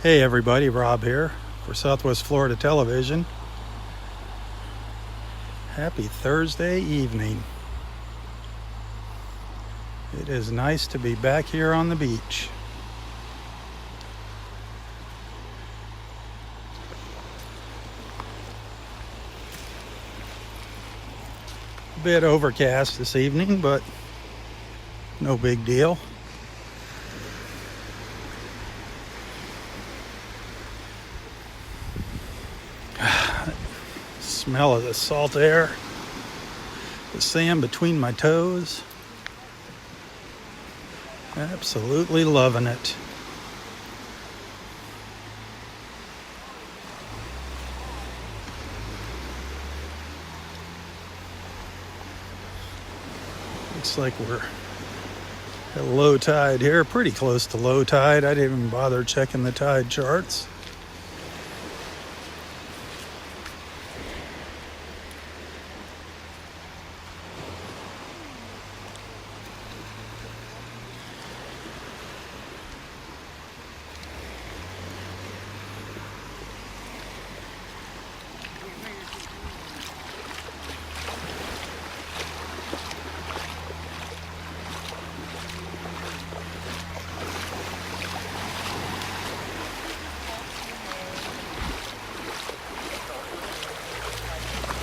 Hey everybody, Robb here for Southwest Florida Television. Happy Thursday evening. It is nice to be back here on the beach. A bit overcast this evening, but no big deal. Smell of the salt air, the sand between my toes. Absolutely loving it. Looks like we're at low tide here, pretty close to low tide. I didn't even bother checking the tide charts.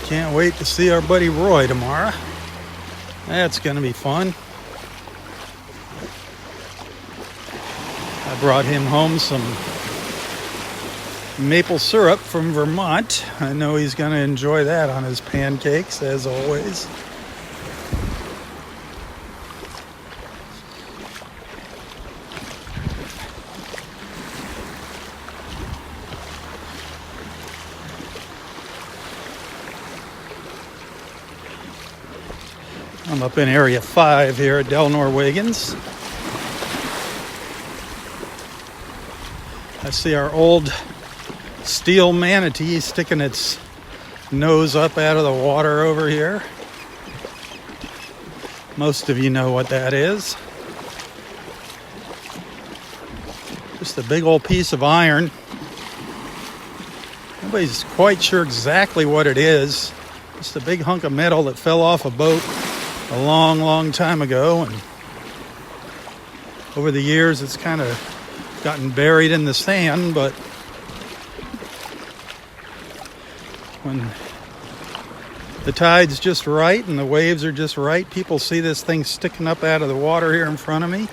Can't wait to see our buddy Roy tomorrow. That's going to be fun. I brought him home some maple syrup from Vermont. I know he's going to enjoy that on his pancakes, as always. I'm up in Area 5 here at Del Norwegians. I see our old steel manatee sticking its nose up out of the water over here. Most of you know what that is. Just a big old piece of iron. Nobody's quite sure exactly what it is. Just a big hunk of metal that fell off a boat a long time ago, and over the years it's kind of gotten buried in the sand, but when the tide's just right and the waves are just right, people see this thing sticking up out of the water here in front of me,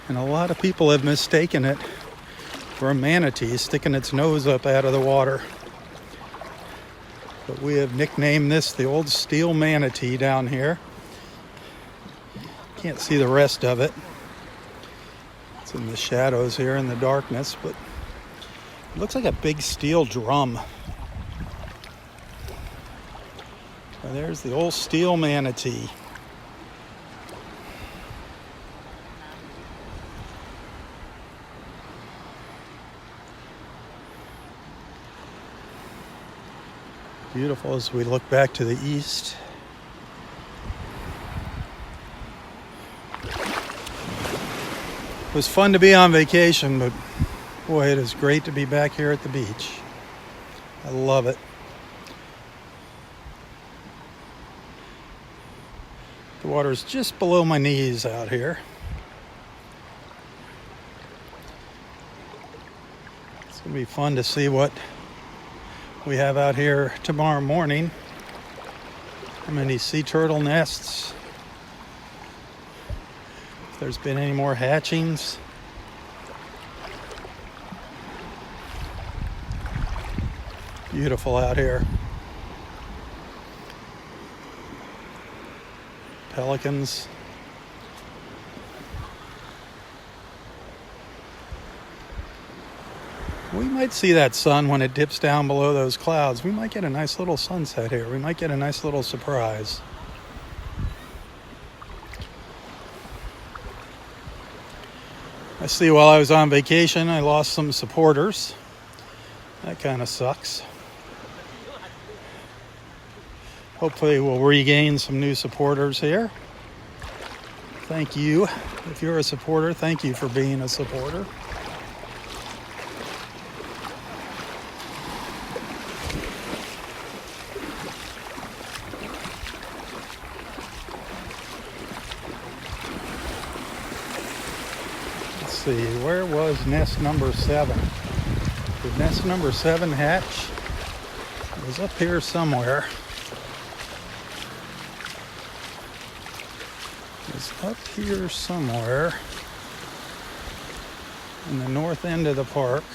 and a lot of people have mistaken it for a manatee sticking its nose up out of the water. But we have nicknamed this the old steel manatee down here. Can't see the rest of it. It's in the shadows here in the darkness, but it looks like a big steel drum. And there's the old steel manatee. Beautiful as we look back to the east. It was fun to be on vacation, but boy, it is great to be back here at the beach. I love it. The water is just below my knees out here. It's going to be fun to see what we have out here tomorrow morning. How many sea turtle nests? If there's been any more hatchings. Beautiful out here. Pelicans. We might see that sun when it dips down below those clouds. We might get a nice little sunset here. We might get a nice little surprise. I see while I was on vacation, I lost some supporters. That kind of sucks. Hopefully we'll regain some new supporters here. Thank you. If you're a supporter, thank you for being a supporter. Let's see, where was nest number 7? Did nest number 7 hatch? It was up here somewhere. It was up here somewhere in the north end of the park.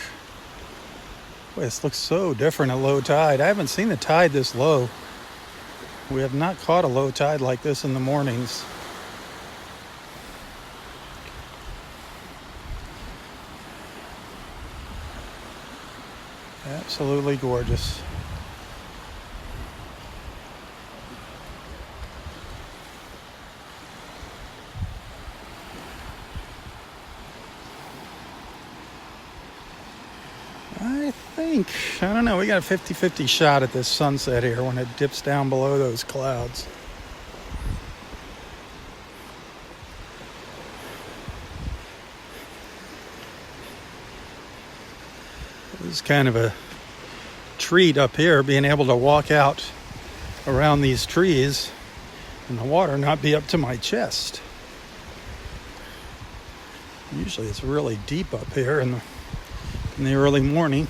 Boy, this looks so different at low tide. I haven't seen the tide this low. We have not caught a low tide like this in the mornings. Absolutely gorgeous. I don't know, we got a 50-50 shot at this sunset here when it dips down below those clouds. This is kind of a treat up here, being able to walk out around these trees and the water not be up to my chest. Usually it's really deep up here in the early morning.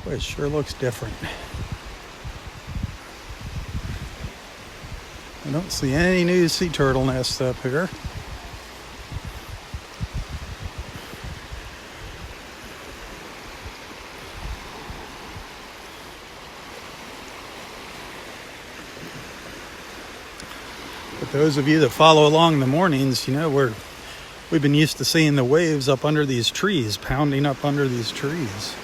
Boy, it sure looks different. I don't see any new sea turtle nests up here. But those of you that follow along in the mornings, you know, we've been used to seeing the waves up under these trees, pounding up under these trees.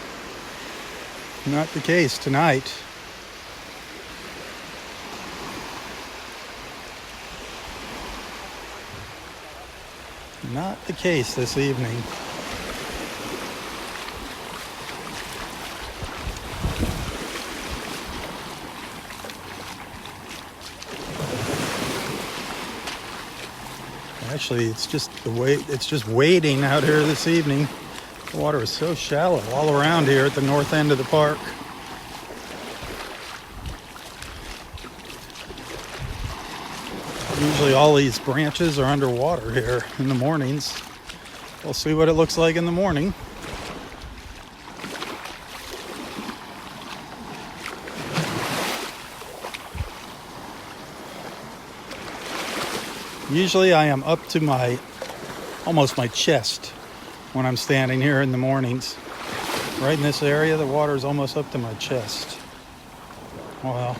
Not the case tonight. Not the case this evening. Actually, it's just wading out here this evening. The water is so shallow all around here at the north end of the park. Usually all these branches are underwater here in the mornings. We'll see what it looks like in the morning. Usually I am up to almost my chest when I'm standing here in the mornings. Right in this area, the water is almost up to my chest. Wow.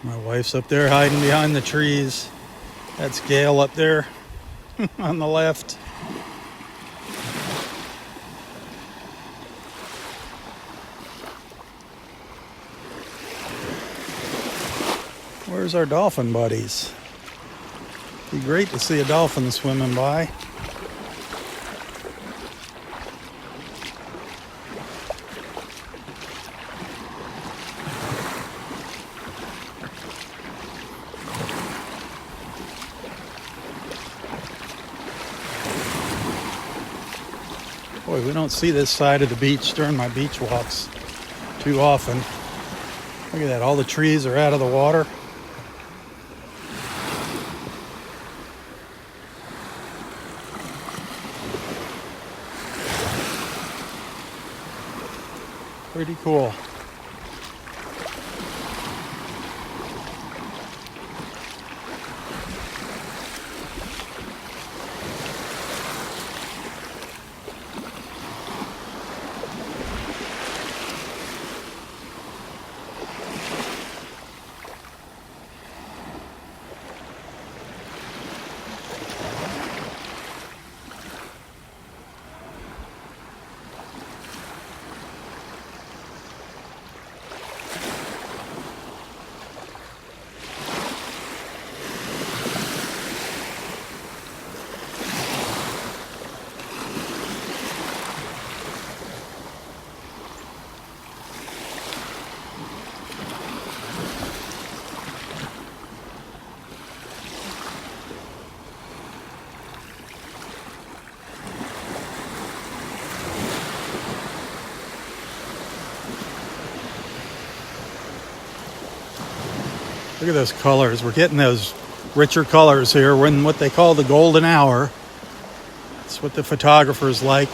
My wife's up there hiding behind the trees. That's Gail up there on the left. Where's our dolphin buddies? Be great to see a dolphin swimming by. Boy, we don't see this side of the beach during my beach walks too often. Look at that, all the trees are out of the water. Pretty cool. Look at those colors. We're getting those richer colors here. We're in what they call the golden hour. That's what the photographers like.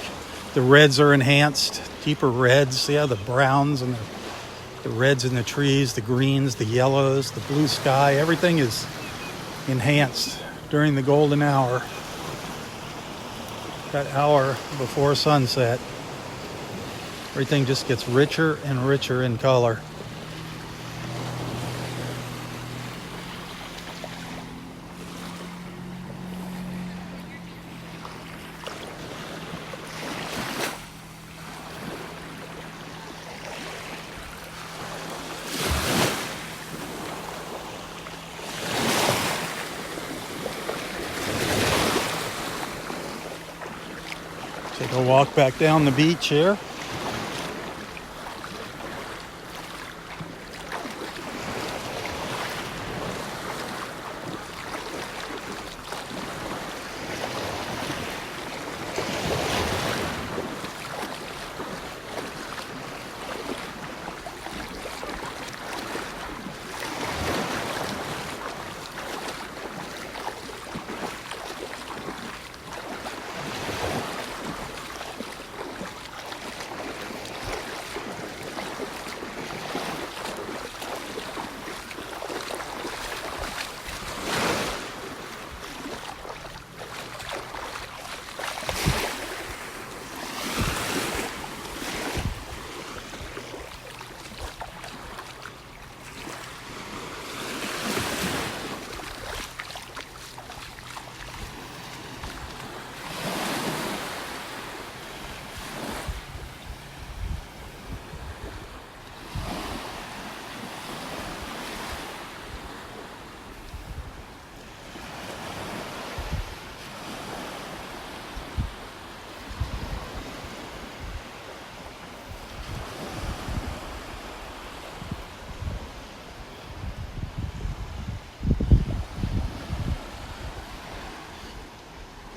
The reds are enhanced, deeper reds. See how the browns and the reds in the trees, the greens, the yellows, the blue sky, everything is enhanced during the golden hour. That hour before sunset. Everything just gets richer and richer in color. Take a walk back down the beach here.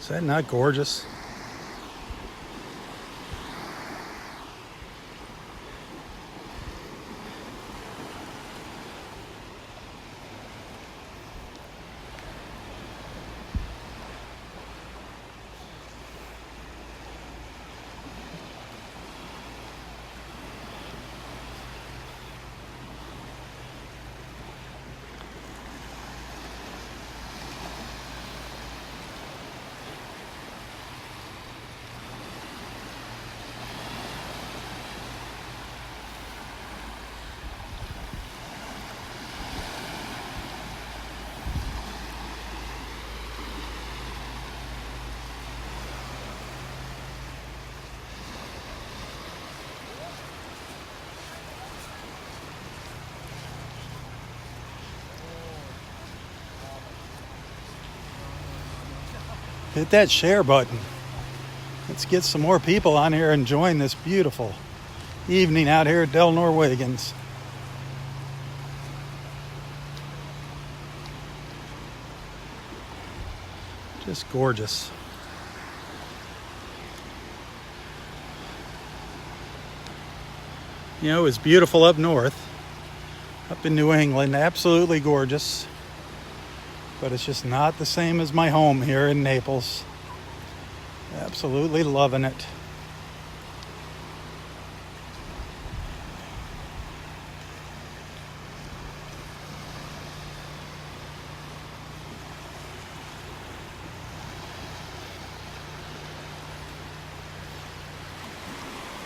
Is that not gorgeous? Hit that share button. Let's get some more people on here enjoying this beautiful evening out here at Del Norwegians. Just gorgeous. You know, it's beautiful up north, up in New England, absolutely gorgeous. But it's just not the same as my home here in Naples. Absolutely loving it.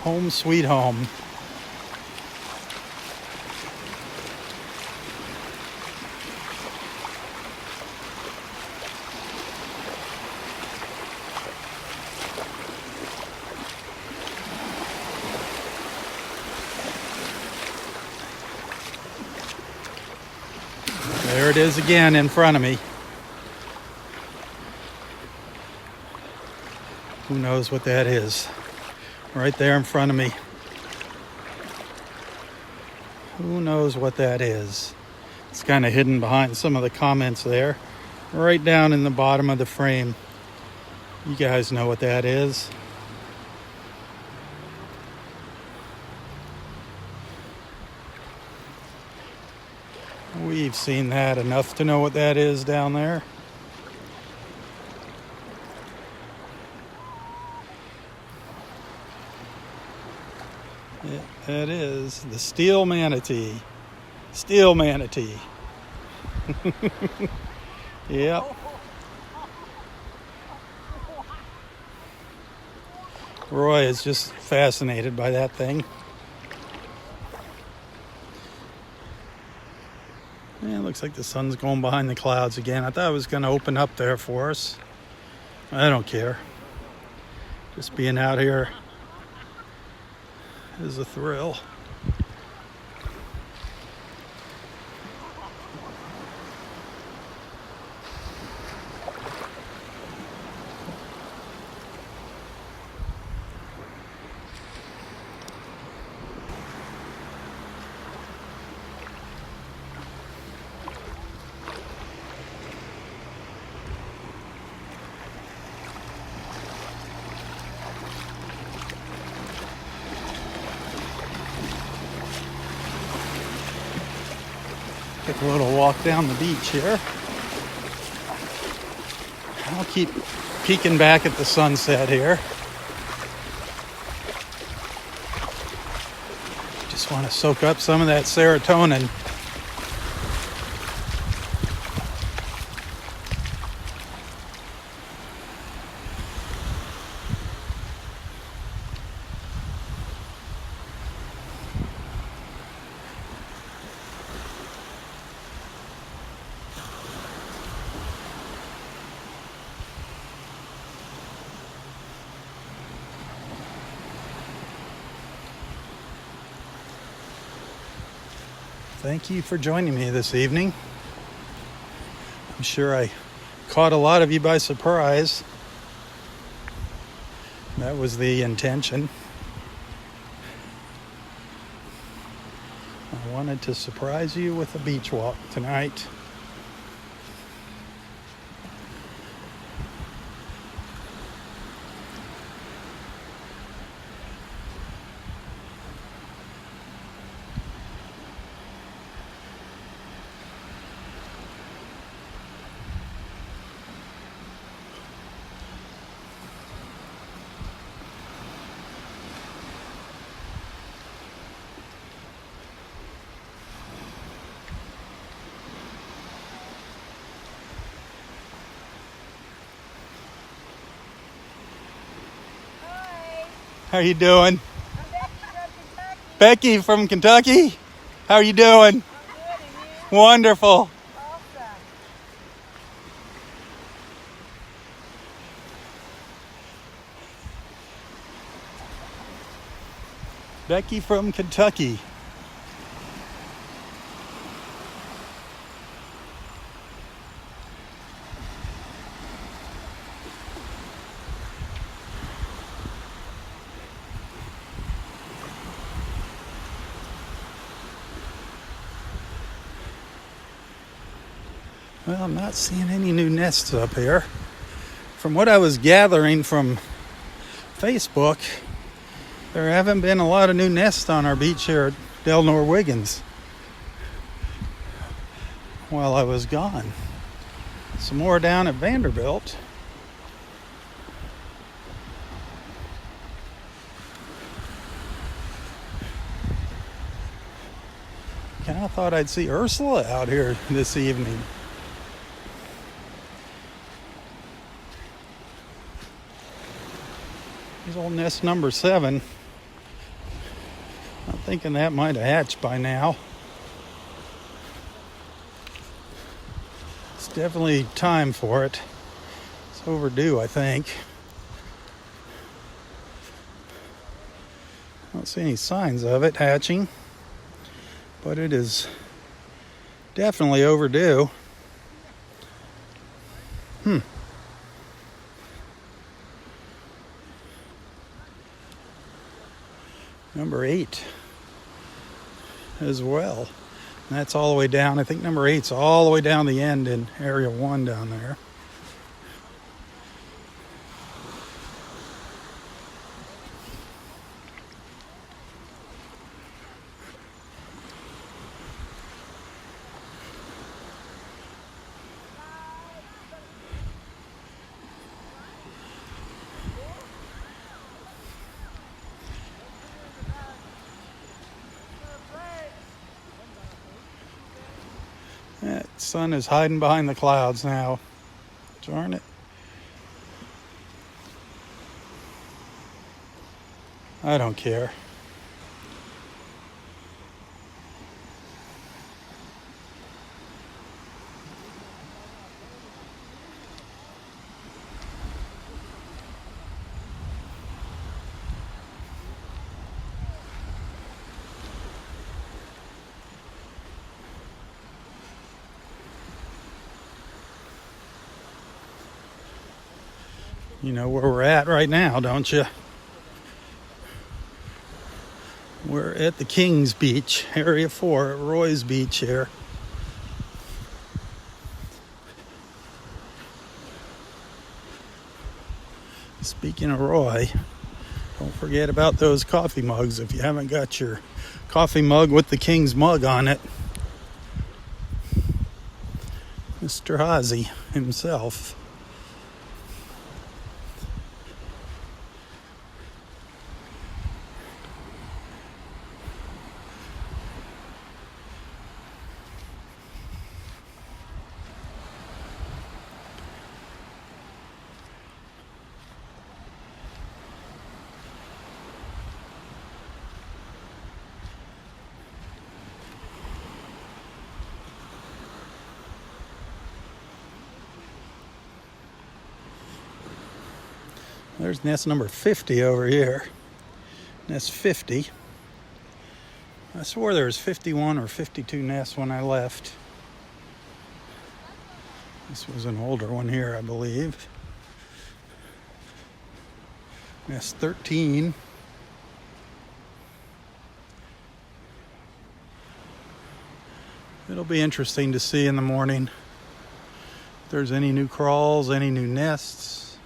Home sweet home. There it is again in front of me. Who knows what that is? Right there in front of me. Who knows what that is? It's kind of hidden behind some of the comments there. Right down in the bottom of the frame. You guys know what that is. We've seen that enough to know what that is down there. Yeah, that is the steel manatee. Steel manatee. Yep. Roy is just fascinated by that thing. Yeah, it looks like the sun's going behind the clouds again. I thought it was going to open up there for us. I don't care. Just being out here is a thrill. Take a little walk down the beach here. I'll keep peeking back at the sunset here. Just want to soak up some of that serotonin. Thank you for joining me this evening. I'm sure I caught a lot of you by surprise. That was the intention. I wanted to surprise you with a beach walk tonight. How you doing? I'm Becky from Kentucky. How are you doing? good, and you? Wonderful. Awesome. Becky from Kentucky. Well, I'm not seeing any new nests up here. From what I was gathering from Facebook, there haven't been a lot of new nests on our beach here at Del Nor-Wiggins while I was gone. Some more down at Vanderbilt. Kind of thought I'd see Ursula out here this evening. Here's old nest number 7. I'm thinking that might have hatched by now. It's definitely time for it. It's overdue, I think. I don't see any signs of it hatching, but it is definitely overdue. Number 8 as well. And that's all the way down. I think number 8's all the way down the end in area 1 down there. Sun is hiding behind the clouds now. Darn it. I don't care. You know where we're at right now, don't you? We're at the Kings Beach, Area 4 at Roy's Beach here. Speaking of Roy, don't forget about those coffee mugs if you haven't got your coffee mug with the King's mug on it. Mr. Hazy himself. There's nest number 50 over here. Nest 50. I swore there was 51 or 52 nests when I left. This was an older one here, I believe. Nest 13. It'll be interesting to see in the morning if there's any new crawls, any new nests,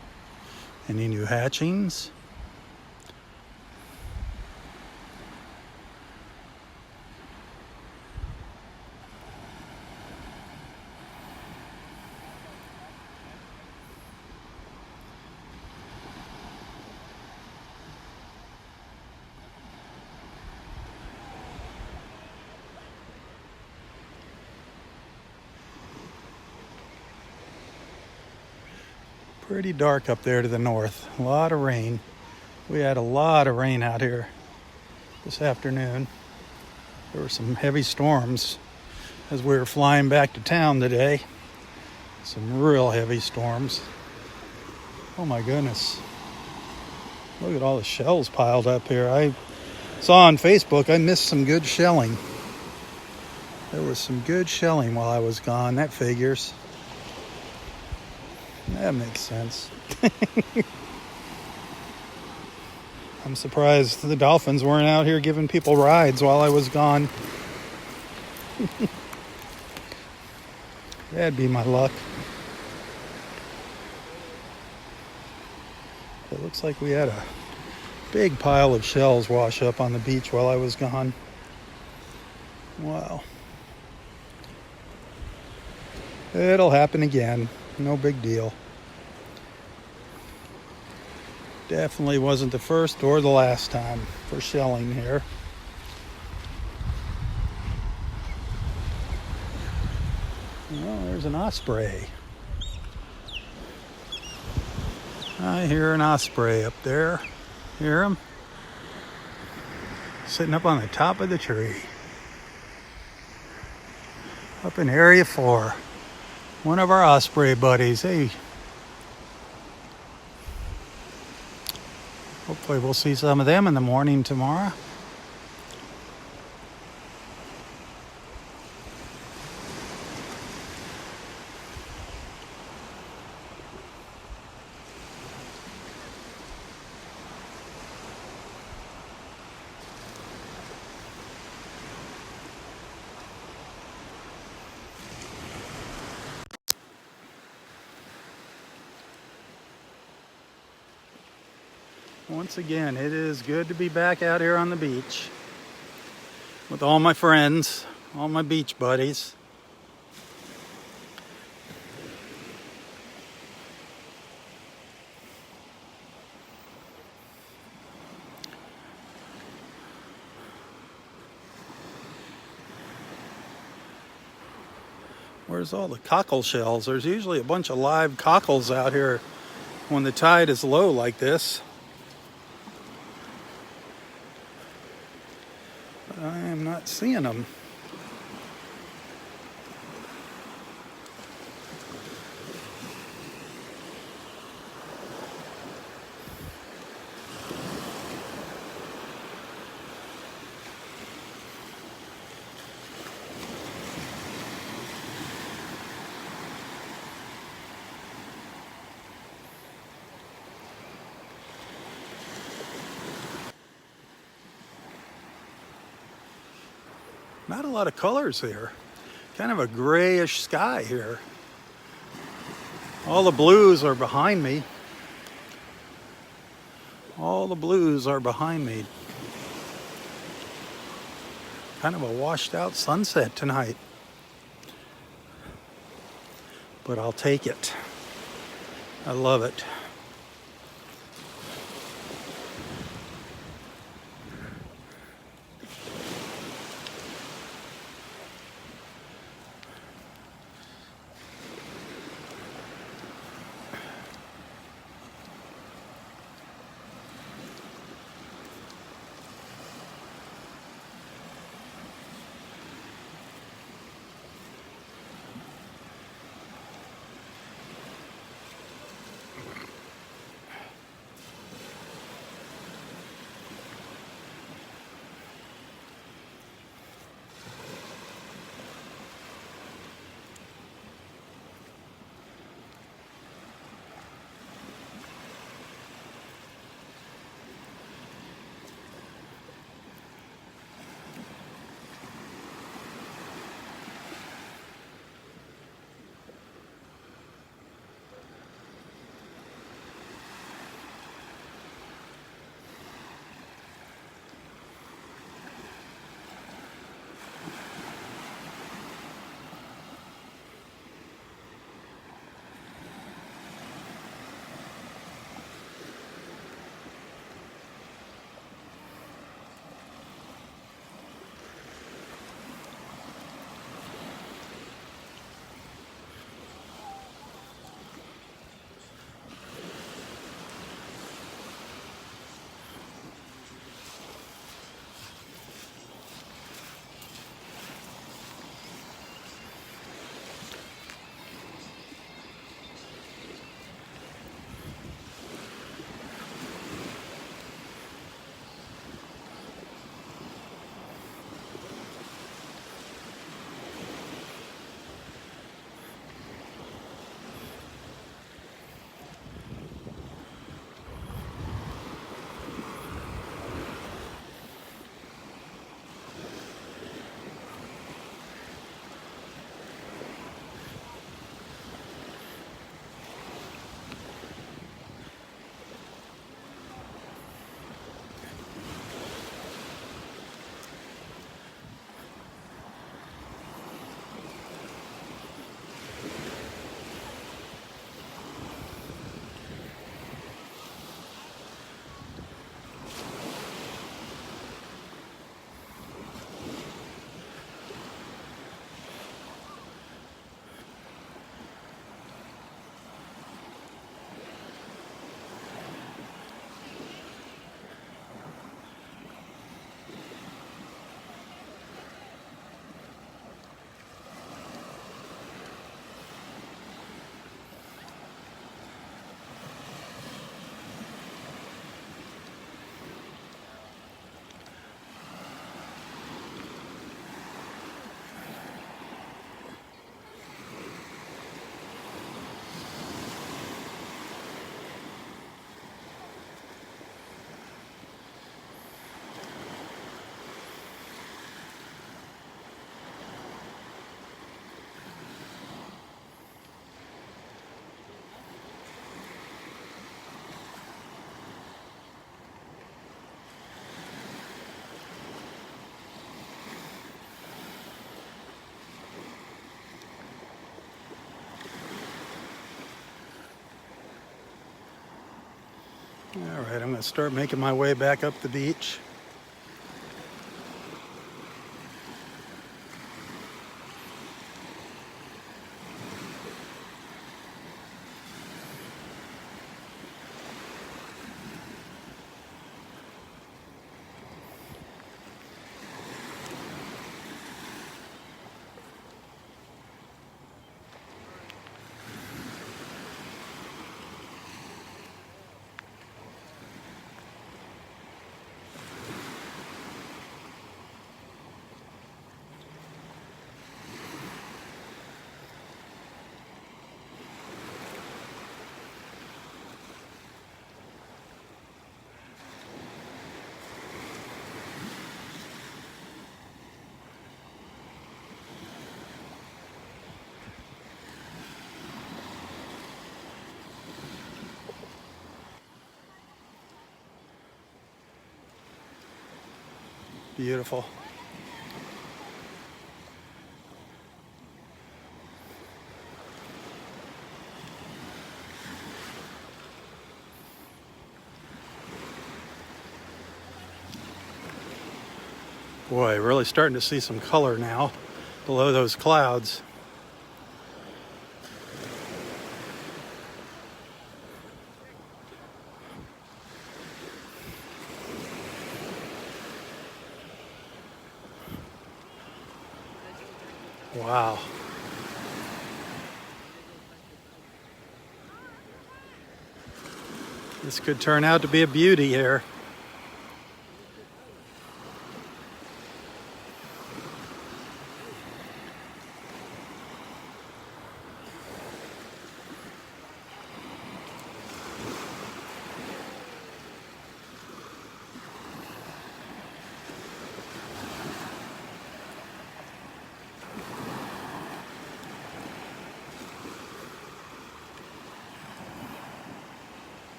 any new hatchings. Pretty dark up there to the north. A lot of rain. We had a lot of rain out here this afternoon. There were some heavy storms as we were flying back to town today. Some real heavy storms. Oh my goodness. Look at all the shells piled up here. I saw on Facebook I missed some good shelling. There was some good shelling while I was gone. That figures. That makes sense. I'm surprised the dolphins weren't out here giving people rides while I was gone. That'd be my luck. It looks like we had a big pile of shells wash up on the beach while I was gone. Wow. It'll happen again. No big deal. Definitely wasn't the first or the last time for shelling here. Well, there's an osprey. I hear an osprey up there. Hear him? Sitting up on the top of the tree. Up in Area 4. One of our osprey buddies. Hey. Hopefully we'll see some of them in the morning tomorrow. Once again, it is good to be back out here on the beach with all my friends, all my beach buddies. Where's all the cockle shells? There's usually a bunch of live cockles out here when the tide is low like this. But I am not seeing them. Not a lot of colors here. Kind of a grayish sky here. All the blues are behind me. All the blues are behind me. Kind of a washed out sunset tonight. But I'll take it. I love it. All right, I'm going to start making my way back up the beach. beautiful. Boy, really starting to see some color now below those clouds. Wow. This could turn out to be a beauty here.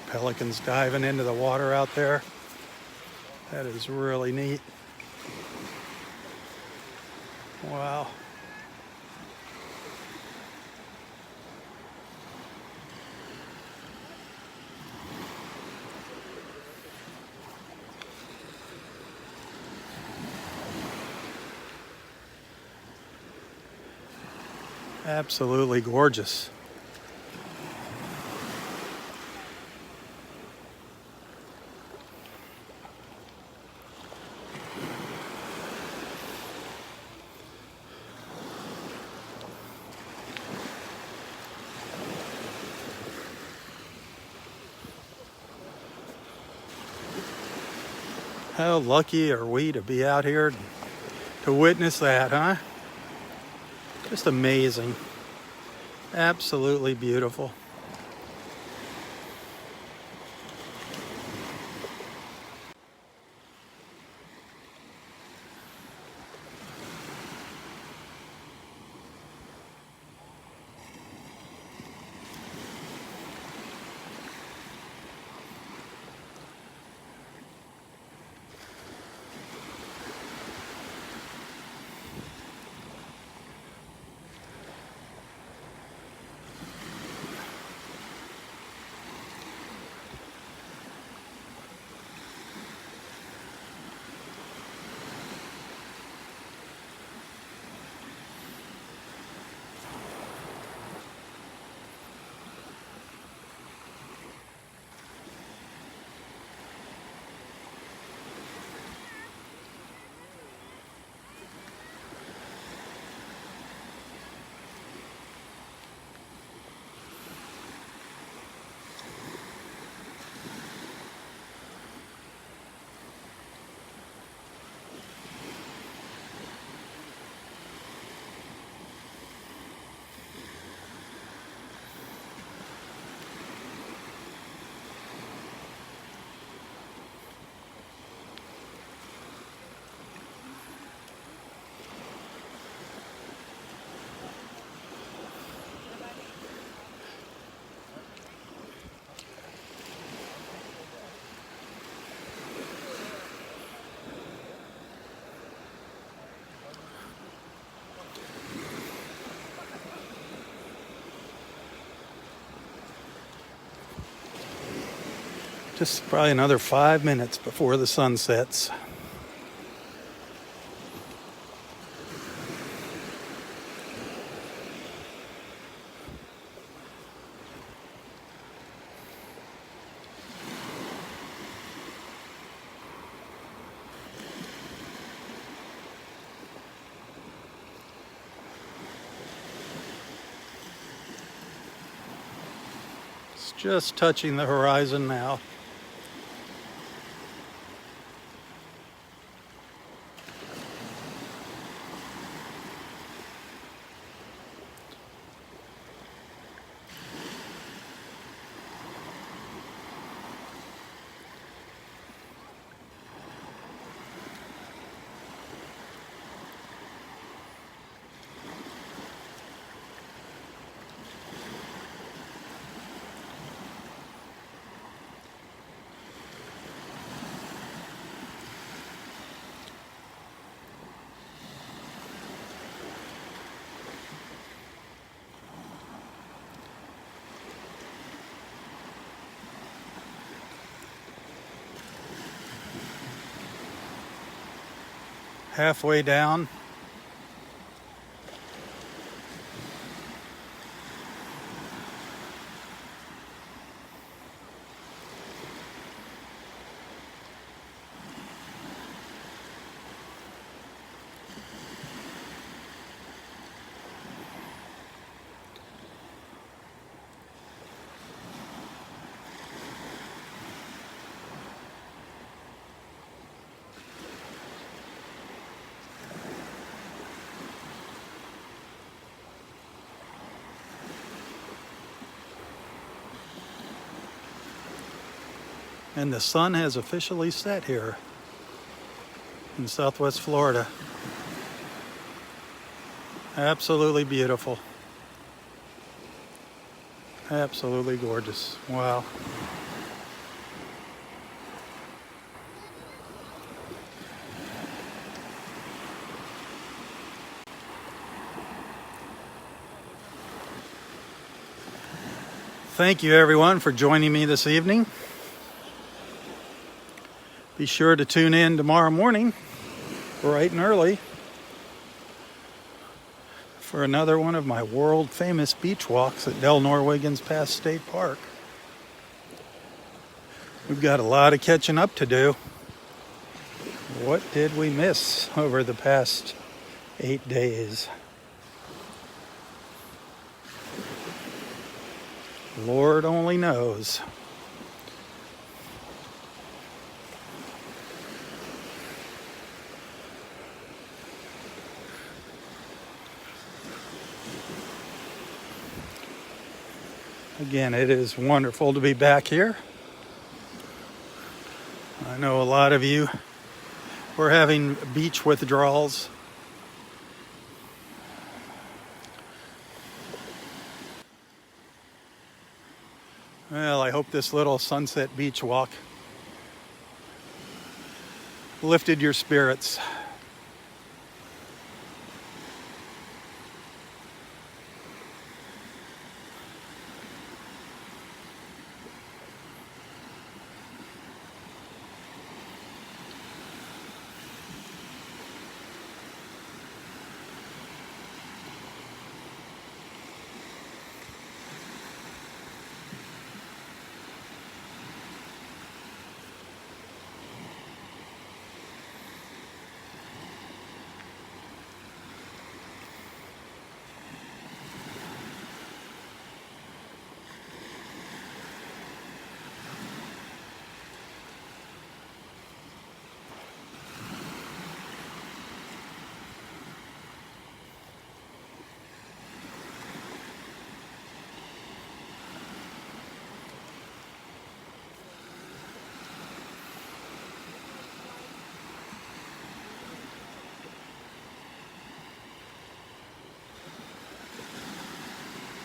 Pelicans diving into the water out there. That is really neat. Wow. Absolutely gorgeous. How lucky are we to be out here to witness that, huh? Just amazing. Absolutely beautiful. Just probably another 5 minutes before the sun sets. It's just touching the horizon now. Halfway down. And the sun has officially set here in Southwest Florida. Absolutely beautiful. Absolutely gorgeous. Wow. Thank you everyone for joining me this evening. Be sure to tune in tomorrow morning, bright and early, for another one of my world famous beach walks at Del Norwiggins Pass State Park. We've got a lot of catching up to do. What did we miss over the past 8 days? Lord only knows. Again, it is wonderful to be back here. I know a lot of you were having beach withdrawals. Well, I hope this little sunset beach walk lifted your spirits.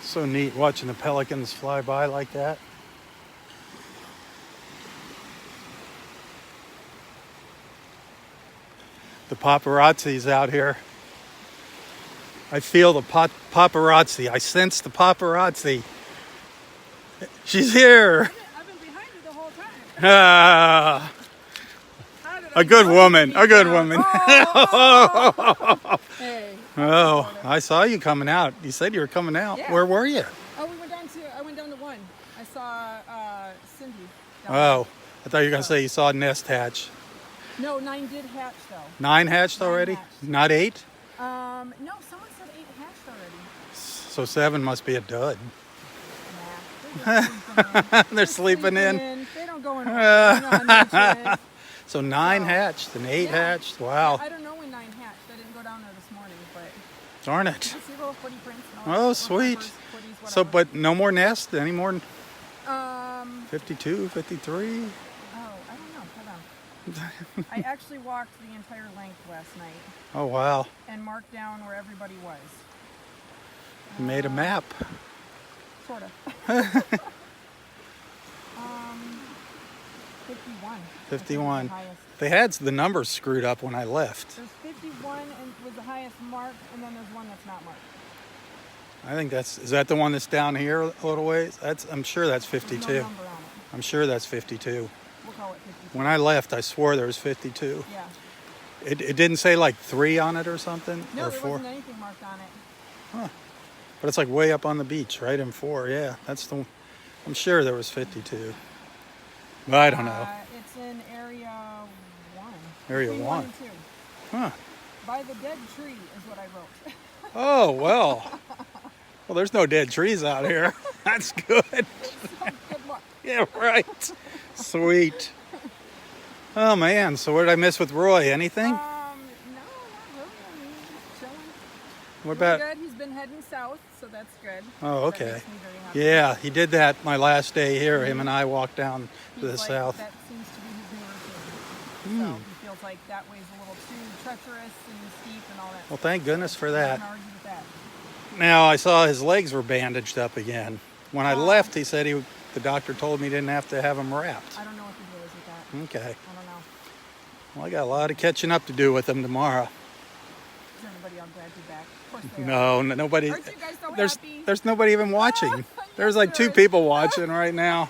So neat watching the pelicans fly by like that. The paparazzi's out here. I feel the paparazzi. I sense the paparazzi. She's here. I've been behind you the whole time. Ah, How did I a good know woman. you A good now? woman. Hey. Oh, I saw you coming out. You said you were coming out. Yeah. Where were you? Oh, I went down to one. I saw Cindy. down Oh, I thought you were going to say you saw a nest hatch. there. No, 9 did hatch though. 9 hatched already? hatched. Not 8? No, someone said 8 hatched already. So 7 must be a dud. Nah, just sleeping in. They're sleeping in. They don't go in. You know how nature is. So 9 So, hatched and 8 yeah. hatched. Wow. I don't know when 9 hatched. I didn't go down there this morning, but Darn you it. see little footy prints and all Oh, that. sweet. Footies, So, whatever. but no more nests anymore? 52, 53? Oh, I don't know. Hold on. I actually walked the entire length last night Oh, wow. and marked down where everybody was. You made a map. Sort of. 51. 51. The highest. They had the numbers screwed up when I left. There's 51 and was the highest mark, and then there's one that's not marked. I think is that the one that's down here a little ways? I'm sure that's There's 52. no number on it. I'm sure that's 52. We'll call it 52. When I left, I swore there was 52. Yeah. It didn't say like 3 on it or something? No, or there 4? wasn't anything marked on it. But it's like way up on the beach, right in 4. Yeah, I'm sure there was 52. But I don't know. It's in area 1. Area Between 1. and 2. Huh. By the dead tree is what I wrote. Oh, well. Well, there's no dead trees out here. That's good. So, good luck. Yeah, right. Sweet. Oh, man. So what did I miss with Roy? Anything? No, not really. I mean, just chilling. What Really about... good. He's been heading south, so that's good. Oh, That okay. makes me very happy. Yeah, he did that my last day here. Him and I walked down to the He's like, south. that seems to be his new routine. So he feels like that way's a little too treacherous and steep and all that. Well, thank goodness for I that. can't argue with that. Now, I saw his legs were bandaged up again. When I left, he said the doctor told me he didn't have to have them wrapped. I don't know what the deal is with that. Okay. I don't know. Well, I got a lot of catching up to do with him tomorrow. Is anybody all glad you're back? Of course they are. No, nobody. Aren't you guys so There's happy? there's nobody even watching. There's like 2 Yes, people watching right now.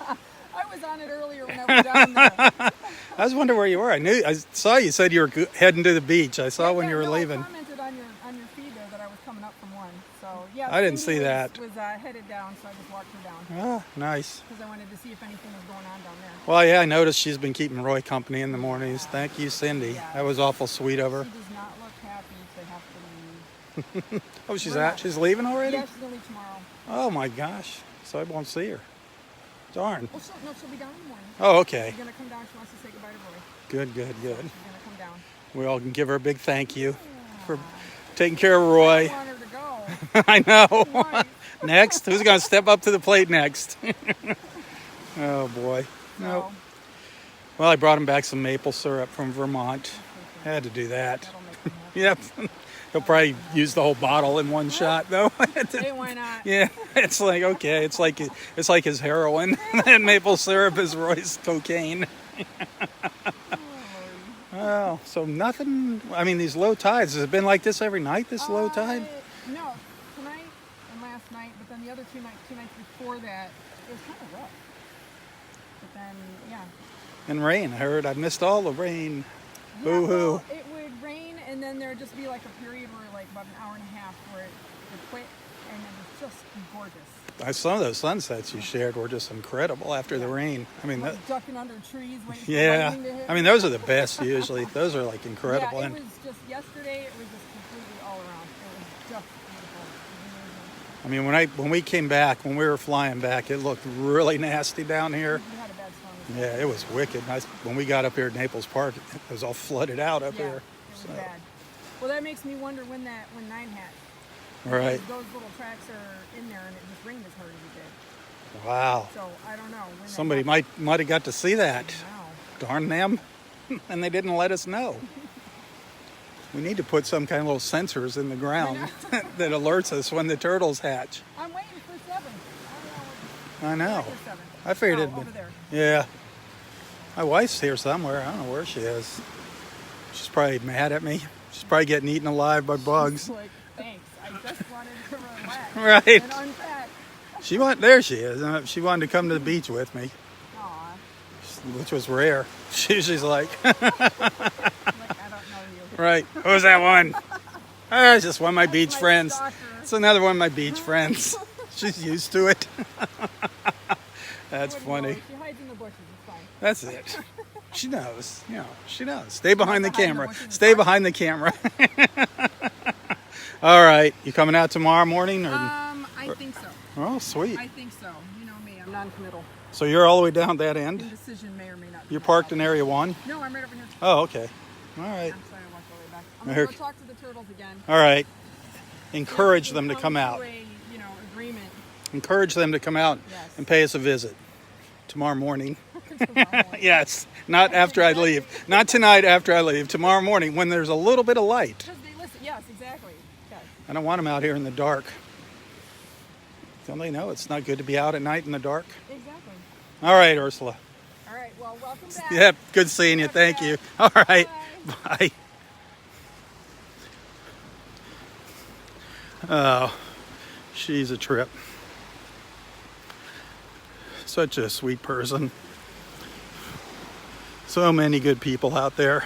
I was on it earlier when I was down there. I was wondering where you were. I saw you said you were heading to the beach. I saw when you were leaving. I commented on your feed there that I was coming up from one. So yeah, I didn't Cindy see that. Was headed down, so I just walked her down Ah, nice. because I wanted to see if anything was going on down there. Well, yeah, I noticed she's been keeping Roy company in the mornings. Thank you, Cindy. Yeah. That was awful sweet of her. She does not look happy to have to leave. Oh, she's We're out. not. She's leaving already? Yeah, she's gonna leave tomorrow. Oh my gosh. So I won't see her. Darn. Well, she'll be down in the morning. Oh, okay. She's gonna come down. She wants to say goodbye to Roy. Good, good, good. She's gonna come down. We all can give her a big thank you for taking care of Roy. I want her to go. I know. Why? Next, who's going to step up to the plate next? Oh boy. No. So, Well, I brought him back some maple syrup from Vermont. Had to do that. that'll make me happy. Yep. He'll probably use the whole bottle in one shot, though. Hey, why not? Yeah, it's like okay, it's like his heroin, and maple syrup is Roy's cocaine. Oh, so nothing. I mean, these low tides. Has it been like this every night? This low tide? No, tonight and last night, but then the other two nights before that, it was kind of rough. But then, yeah. And rain. I heard I missed all the rain. Yeah, Boo hoo. well, it would rain, and then there'd just be like a period where, like, about an hour and a half where it would quit, and it was just gorgeous. Some of those sunsets you shared were just incredible after the rain. I mean, Like ducking under trees, waiting for yeah. lightning to hit. I mean, those are the best usually. Those are like incredible. Yeah, it And was just yesterday. It was just completely all around. It was just beautiful. It was amazing. I mean, when we came back, when we were flying back, it looked really nasty down here. We had a bad storm. Yeah, it was wicked. When we got up here at Naples Park, it was all flooded out up Yeah, here. it was bad. Well, that makes me wonder when 9 hatched. Right. Those little tracks are in there, and it just rained as hard as it did. Wow. So I don't know. When Somebody that might have got to see that. Wow. Darn them. And they didn't let us know. We need to put some kind of little sensors in the ground that alerts us when the turtles hatch. I'm waiting for 7. I know. For 7. I figured Oh, it'd over been. there. Yeah. My wife's here somewhere. I don't know where she is. She's probably mad at me. She's probably getting eaten alive by bugs. Like, thanks. I just wanted to relax. Right. And unpack. There she is. She wanted to come to the beach with me, Aw. which was rare. She's like, Like, I don't know you. right, who's that one? It's just one of my beach my friends. stalker. It's another one of my beach friends. She's used to it. That's Wouldn't funny. worry. She hides in the bushes. It's fine. That's it. She knows. She knows. Stay behind the behind the camera. bushes and Stay talk. behind the camera. All right. You coming out tomorrow morning? Or? I think so. Oh, sweet. I think so. You know me. I'm non-committal. So you're all the way down that end? Indecision may or may not be. You're parked in area 1? No, I'm right over here. Oh, okay. All right. I'm sorry, I walked all the way back. I'm going to go talk to the turtles again. All right. Encourage them to come out. To a, agreement. Encourage them to come out Yes. and pay us a visit tomorrow morning. Tomorrow morning. Yes, not after I leave. Not tonight after I leave. Tomorrow morning when there's a little bit of light. Because they listen. Yes, exactly. Okay. I don't want them out here in the dark. Don't they know it's not good to be out at night in the dark? Exactly. All right, Ursula. All right. Well, welcome back. Yep, good seeing you. Thank you. All right. Bye. Oh, she's a trip. Such a sweet person. So many good people out there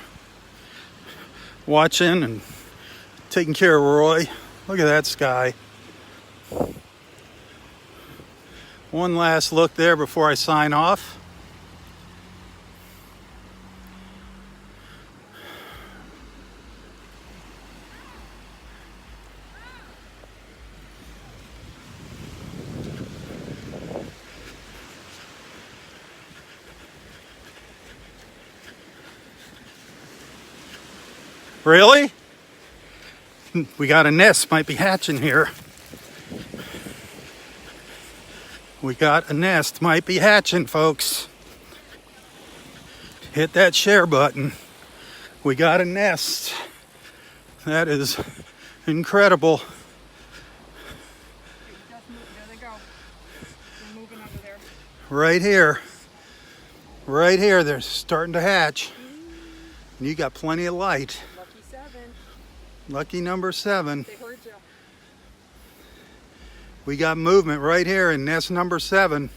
watching and taking care of Roy. Look at that sky. One last look there before I sign off. Really? We got a nest, might be hatching here. We got a nest, might be hatching, folks. Hit that share button. We got a nest. That is incredible. There they go. They're moving over there. Right here. Right here, they're starting to hatch. And you got plenty of light. Lucky 7. Lucky number 7. They heard you. We got movement right here in nest number 7.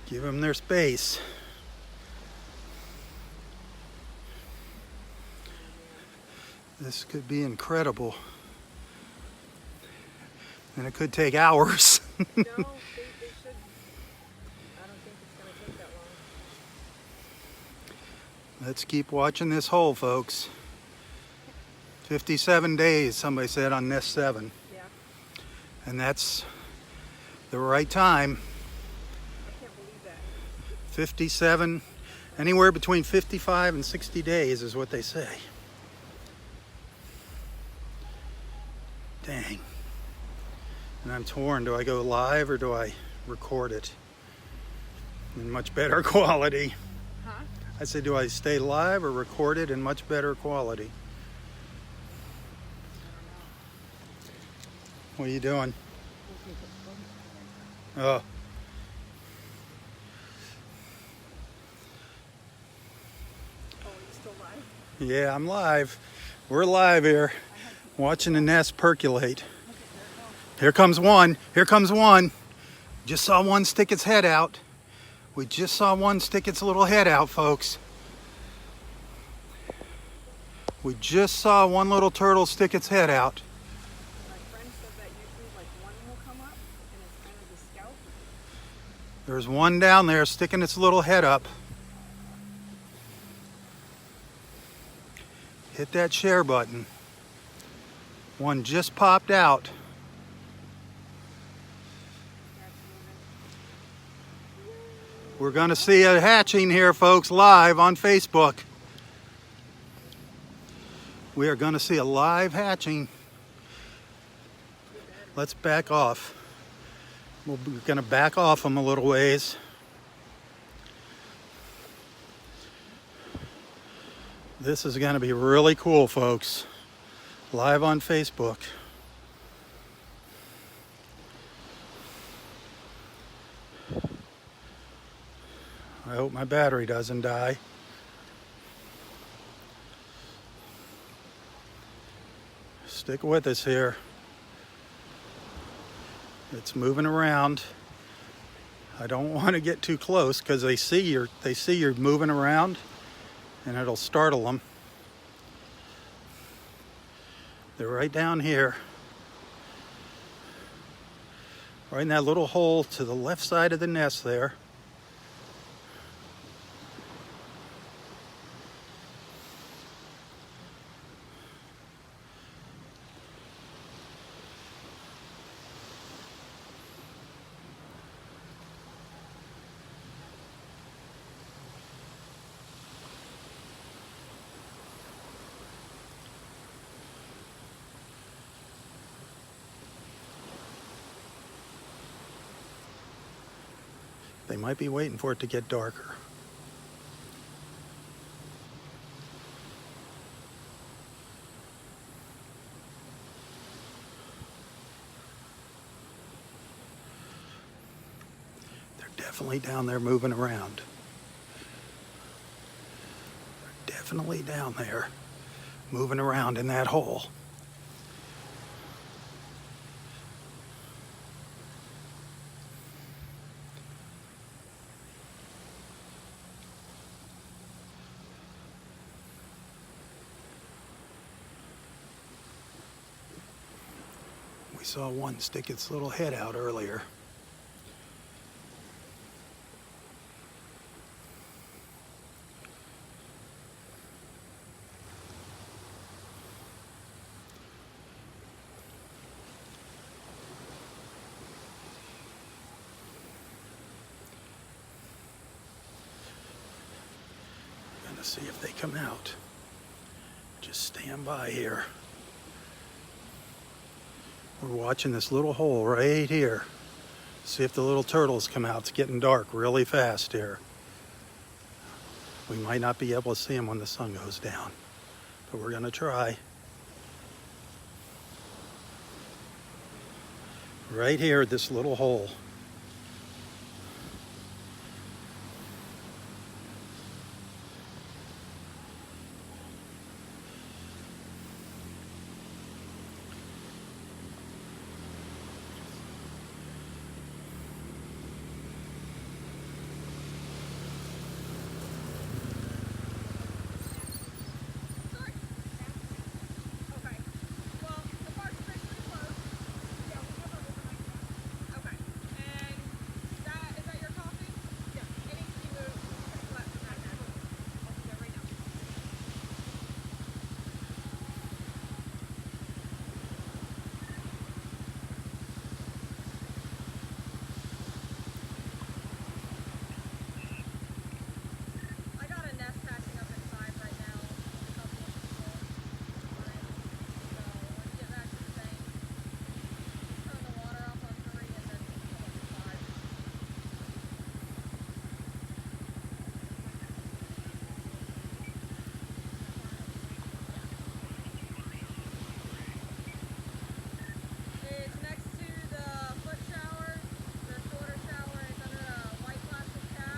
Give them their space. This could be incredible. And it could take hours. No, they should. I don't think it's going to take that long. Let's keep watching this hole, folks. 57 days, somebody said, on nest 7. Yeah. And that's the right time. I can't believe that. 57, anywhere between 55 and 60 days is what they say. Dang. And I'm torn. Do I go live or do I record it in much better quality? Huh? I said, do I stay live or record it in much better quality? What are you doing? Oh. Oh, are you still live? Yeah, I'm live. We're live here, watching the nest percolate. Here comes one. Here comes one. Just saw one stick its head out. We just saw one stick its little head out, folks. We just saw one little turtle stick its head out. My friend said that usually like one will come up and it's kind of the scout. There's one down there sticking its little head up. Hit that share button. One just popped out. We're going to see a hatching here, folks, live on Facebook. We are going to see a live hatching. Let's back off. We're going to back off them a little ways. This is going to be really cool, folks. Live on Facebook. I hope my battery doesn't die. Stick with us here. It's moving around. I don't want to get too close because they see you're moving around and it'll startle them. They're right down here. Right in that little hole to the left side of the nest there. They might be waiting for it to get darker. They're definitely down there moving around. They're definitely down there moving around in that hole. We saw one stick its little head out earlier. Gonna see if they come out. Just stand by here. We're watching this little hole right here. See if the little turtles come out. It's getting dark really fast here. We might not be able to see them when the sun goes down, but we're gonna try. Right here at this little hole.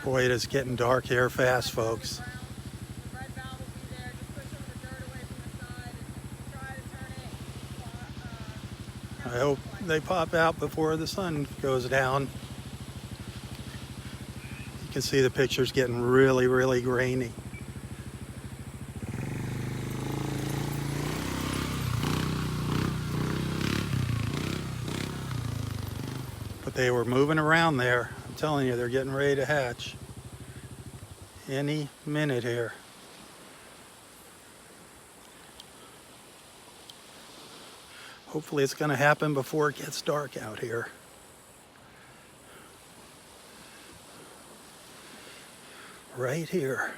Boy, it is getting dark here fast, folks. I hope they pop out before the sun goes down. You can see the picture's getting really, really grainy. But they were moving around there. I'm telling you, they're getting ready to hatch any minute here. Hopefully it's going to happen before it gets dark out here. Right here.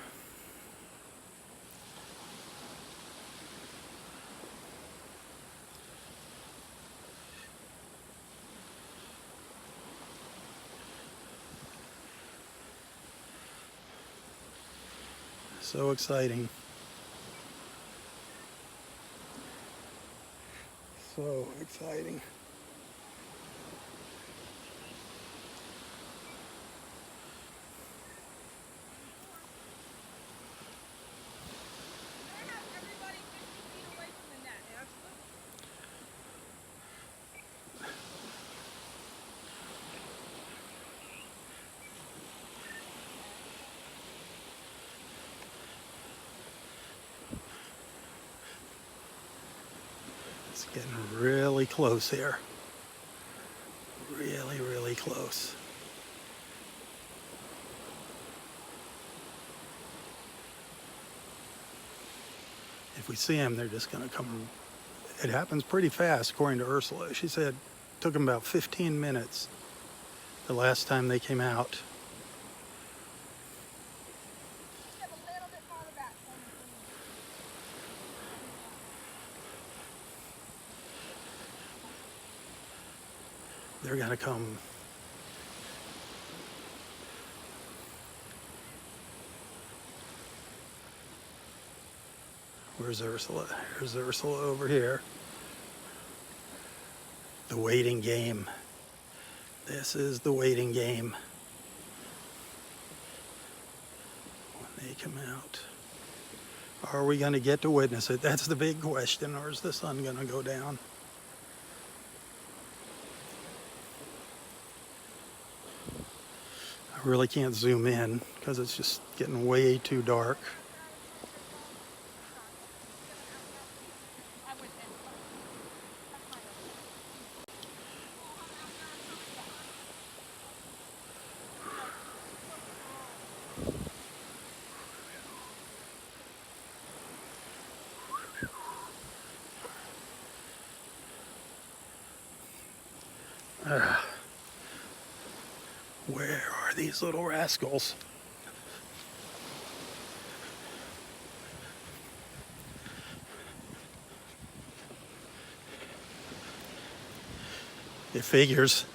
So exciting. So exciting. It's getting really close here. Really, really close. If we see them, they're just going to come. It happens pretty fast, according to Ursula. She said it took them about 15 minutes the last time they came out. They're going to come Where's Ursula? Here's Ursula over here. The waiting game. This is the waiting game. When they come out. Are we going to get to witness it? That's the big question. Or is the sun going to go down? I really can't zoom in because it's just getting way too dark. Where are these little rascals? It figures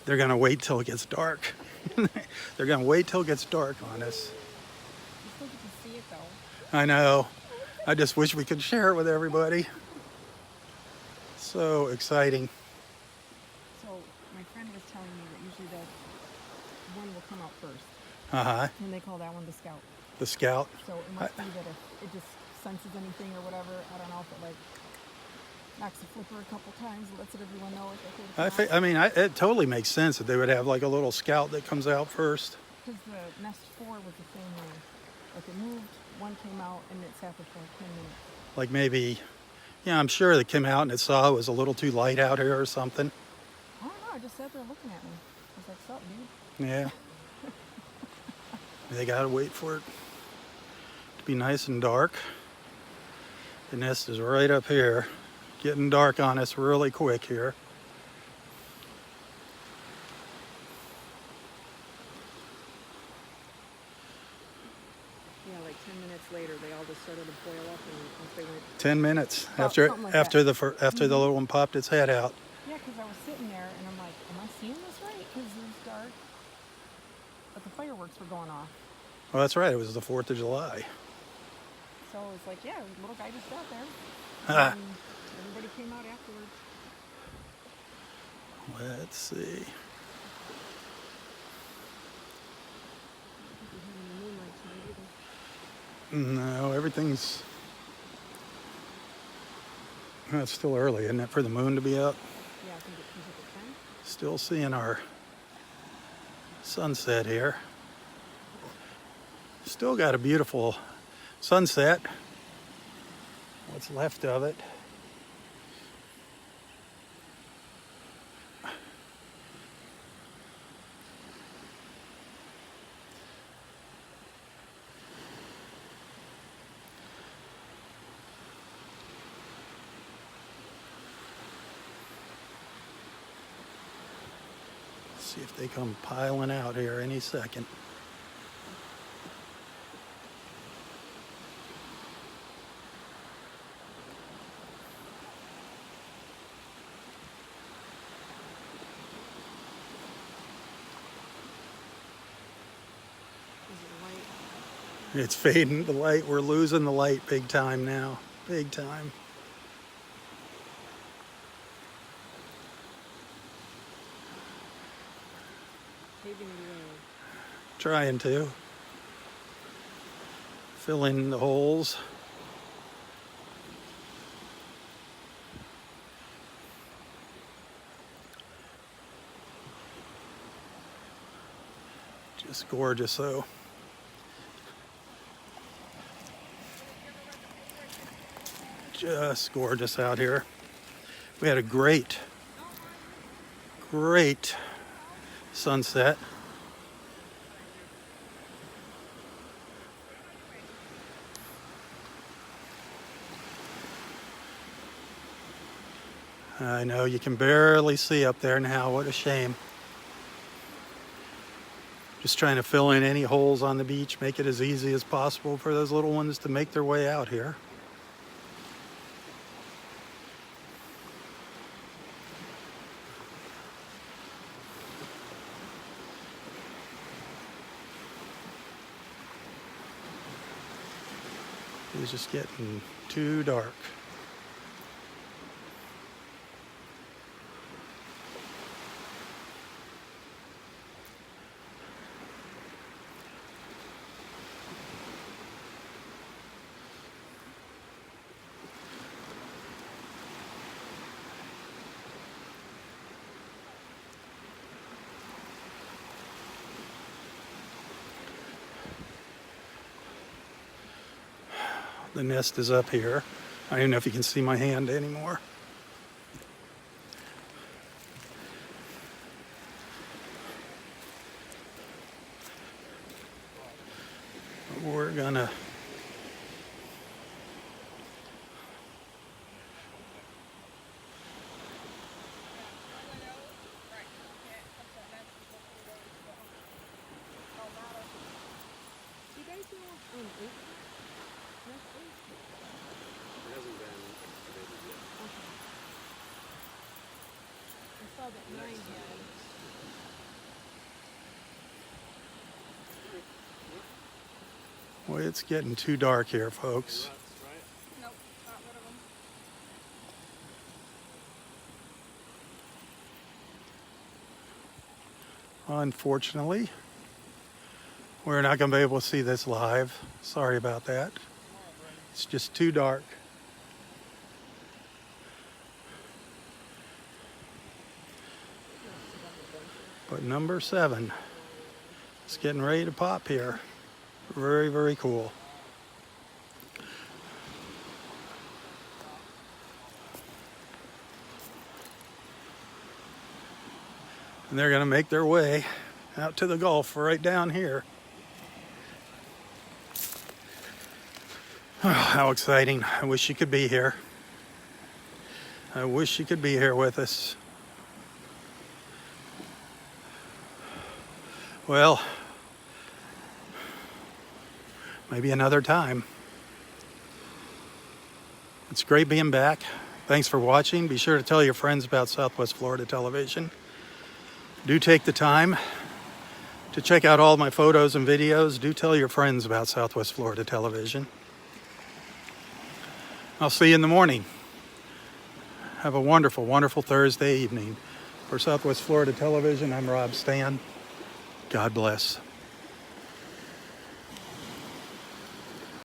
they're going to wait till it gets dark. They're going to wait till it gets dark on us. You still get to see it though. I know. I just wish we could share it with everybody. So exciting. So my friend was telling me that usually the one will come out first. Uh-huh. And they call that one the scout. The scout. So it must be that if it just senses anything or whatever, I don't know if it like knocks the flipper a couple times, lets everyone know if they It totally makes sense that they would have like a little scout that comes out first. Because the Nest 4 was the same way. Like it moved, one came out, and it sat there for like 10 minutes. Like maybe, yeah, I'm sure they came out and it saw it was a little too light out here or something. I don't know, I just sat there looking at me. I was like, sup, dude? Yeah. They gotta wait for it to be nice and dark. The nest is right up here. Getting dark on us really quick here. Yeah, like 10 minutes later, they all just started to boil up, and once they went... 10 minutes Oh, after something like after that. the little one popped its head out. Yeah, because I was sitting there, and I'm like, am I seeing this right? Because it was dark. But the fireworks were going off. Well, that's right. It was the 4th of July. So it's like, yeah, the little guy just sat there. Ah. And everybody came out afterwards. Let's see. No, everything's... It's still early, isn't it, for the moon to be up? Yeah, I think it comes up at 10. Still seeing our sunset here. Still got a beautiful sunset. What's left of it. See if they come piling out here any second. Is it light? It's fading the light. We're losing the light big time now. Big time. Paving the way. Trying to fill in the holes. Just gorgeous though. Just gorgeous out here. We had a great sunset. I know you can barely see up there now. What a shame. Just trying to fill in any holes on the beach, make it as easy as possible for those little ones to make their way out here. It's just getting too dark. The nest is up here. I don't even know if you can see my hand anymore. We're gonna You guys know eight? Nest eight? It hasn't been updated yet. Okay. I saw that nine had. Well, it's getting too dark here, folks. Ruts, right? Nope, got rid of them. Unfortunately, we're not going to be able to see this live. Sorry about that. It's just too dark. But number 7 is getting ready to pop here. Very, very cool. And they're going to make their way out to the Gulf right down here. Oh, how exciting. I wish you could be here. I wish you could be here with us. Well, maybe another time. It's great being back. Thanks for watching. Be sure to tell your friends about Southwest Florida Television. Do take the time to check out all my photos and videos. Do tell your friends about Southwest Florida Television. I'll see you in the morning. Have a wonderful, wonderful Thursday evening. For Southwest Florida Television, I'm Robb Stan. God bless.